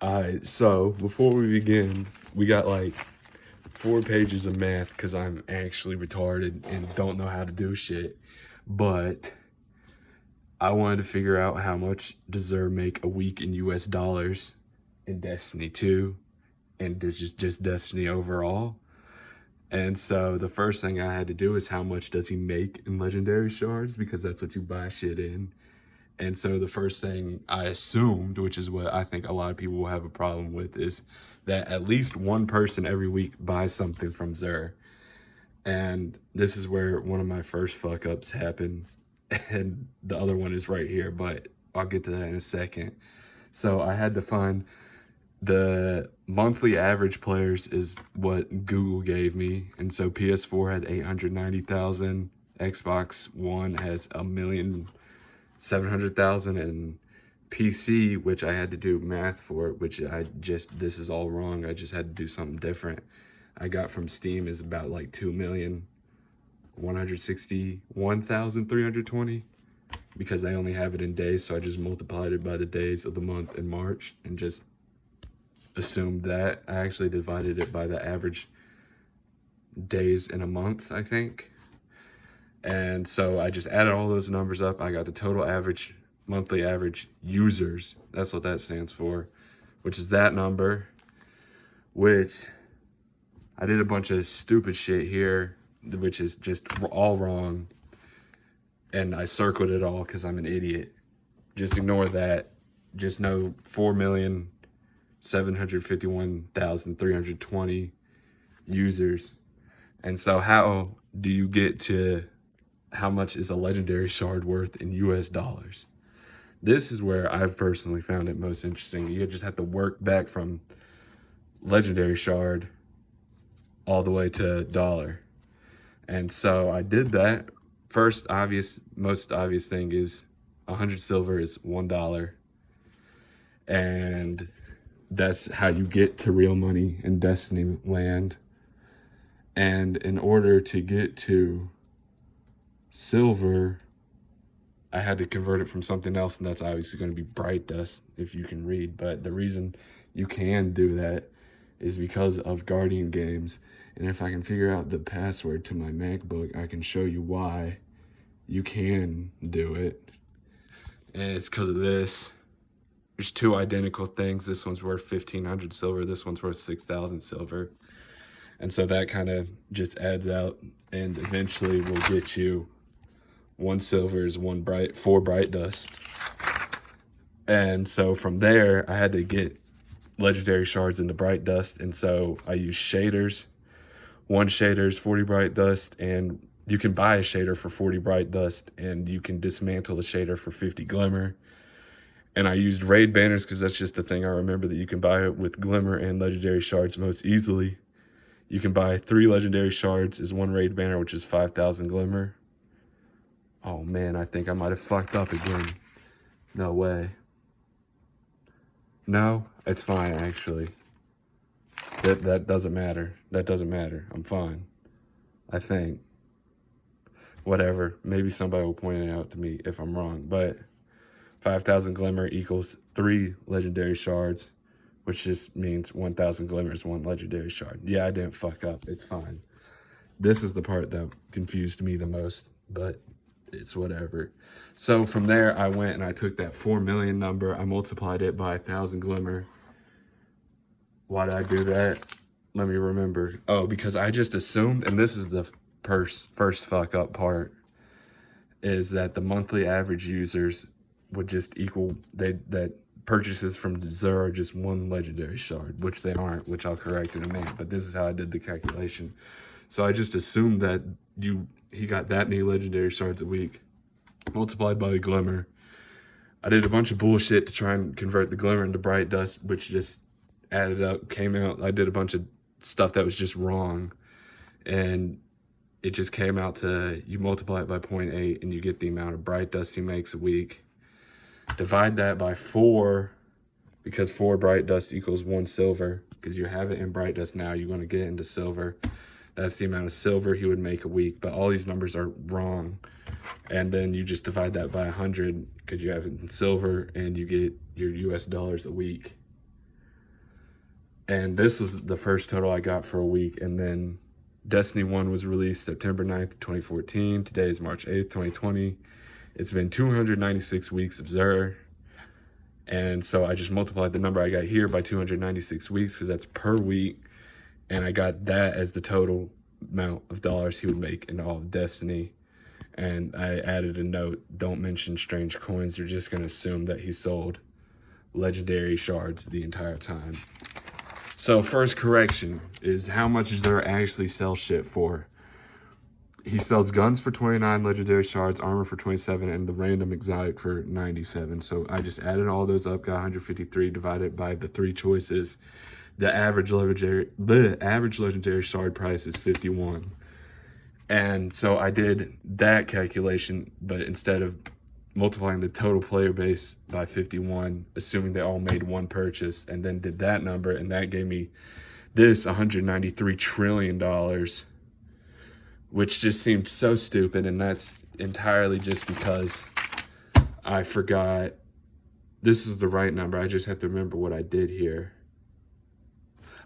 Alright, so before we begin, we got like 4 pages of math because I'm actually retarded and don't know how to do shit. But I wanted to figure out how much does Zer make a week in US dollars in Destiny 2 and just Destiny overall. And so the first thing I had to do is how much does he make in legendary shards, because that's what you buy shit in. And so the first thing I assumed, which is what I think a lot of people will have a problem with, is that at least one person every week buys something from Zer. And this is where one of my first fuck ups happened. And the other one is right here, but I'll get to that in a second. So I had to find the monthly average players is what Google gave me. And so PS4 had 890,000, Xbox One has 1,700,000, and PC, which I had to do math for, which this is all wrong. I just had to do something different. I got from Steam is about like 2,161,320 because they only have it in days. So I just multiplied it by the days of the month in March and just assumed that. I actually divided it by the average days in a month, I think. And so I just added all those numbers up. I got the total average, monthly average users. That's what that stands for, which is that number, which I did a bunch of stupid shit here, which is just all wrong. And I circled it all because I'm an idiot. Just ignore that. Just know 4,751,320 users. And so how do you get to how much is a legendary shard worth in US dollars? This is where I've personally found it most interesting. You just have to work back from legendary shard all the way to dollar. And so I did that. Most obvious thing is 100 silver is $1. And that's how you get to real money in Destiny land. And in order to get to silver, I had to convert it from something else, and that's obviously going to be bright dust, if you can read. But the reason you can do that is because of Guardian games. And if I can figure out the password to my MacBook, I can show you why you can do it. And it's because of this. There's two identical things. This one's worth 1,500 silver. This one's worth 6,000 silver. And so that kind of just adds out, and eventually will get you 1 silver is 4 bright dust. And so from there, I had to get legendary shards into bright dust. And so I use shaders. 1 shader is 40 bright dust, and you can buy a shader for 40 bright dust, and you can dismantle the shader for 50 glimmer. And I used raid banners because that's just the thing I remember that you can buy it with glimmer and legendary shards most easily. You can buy 3 legendary shards is 1 raid banner, which is 5,000 glimmer. Oh man, I think I might have fucked up again. No way. No, it's fine actually. That doesn't matter. That doesn't matter. I'm fine. I think. Whatever. Maybe somebody will point it out to me if I'm wrong. But 5,000 glimmer equals 3 legendary shards, which just means 1,000 glimmer is 1 legendary shard. Yeah, I didn't fuck up. It's fine. This is the part that confused me the most, but it's whatever. So from there, I went and I took that 4 million number. I multiplied it by 1,000 glimmer. Why did I do that? Let me remember. Oh, because I just assumed, and this is the first fuck up part, is that the monthly average users would just equal that purchases from Zer are just 1 legendary shard, which they aren't, which I'll correct in a minute. But this is how I did the calculation. So I just assumed that he got that many legendary shards a week, multiplied by the glimmer. I did a bunch of bullshit to try and convert the glimmer into bright dust, which just added up, came out. I did a bunch of stuff that was just wrong, and it just came out to, you multiply it by 0.8 and you get the amount of bright dust he makes a week. Divide that by 4, because 4 bright dust equals 1 silver, because you have it in bright dust now, you're going to get into silver. That's the amount of silver he would make a week, but all these numbers are wrong. And then you just divide that by 100 because you have it in silver, and you get your US dollars a week. And this was the first total I got for a week. And then Destiny 1 was released September 9th, 2014. Today is March 8th, 2020. It's been 296 weeks of Xur. And so I just multiplied the number I got here by 296 weeks because that's per week. And I got that as the total amount of dollars he would make in all of Destiny. And I added a note, don't mention strange coins. They're just going to assume that he sold legendary shards the entire time. So first correction is how much does there actually sell shit for? He sells guns for 29, legendary shards, armor for 27, and the random exotic for 97. So I just added all those up, got 153 divided by the 3 choices. The average legendary shard price is 51. And so I did that calculation, but instead of multiplying the total player base by 51, assuming they all made one purchase, and then did that number, and that gave me this $193 trillion, which just seemed so stupid. And that's entirely just because I forgot this is the right number. I just have to remember what I did here.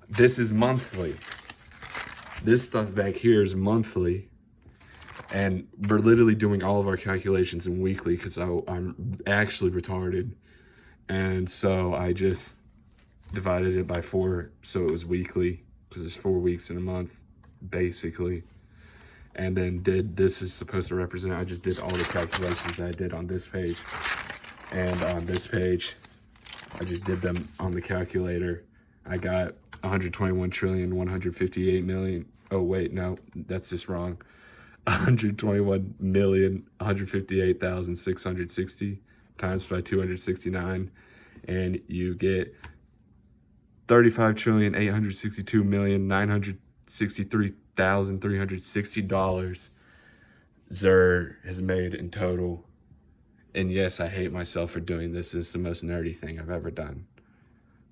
This is monthly. This stuff back here is monthly. And we're literally doing all of our calculations in weekly because I'm actually retarded. And so I just divided it by 4 so it was weekly because there's 4 weeks in a month, basically. And then this is supposed to represent, I just did all the calculations I did on this page. And on this page, I just did them on the calculator. I got 121,158,000,000. Oh, wait, no, that's just wrong. 121,158,660 times by 269. And you get 35,862,963,360 dollars Xur has made in total. And yes, I hate myself for doing this. This is the most nerdy thing I've ever done.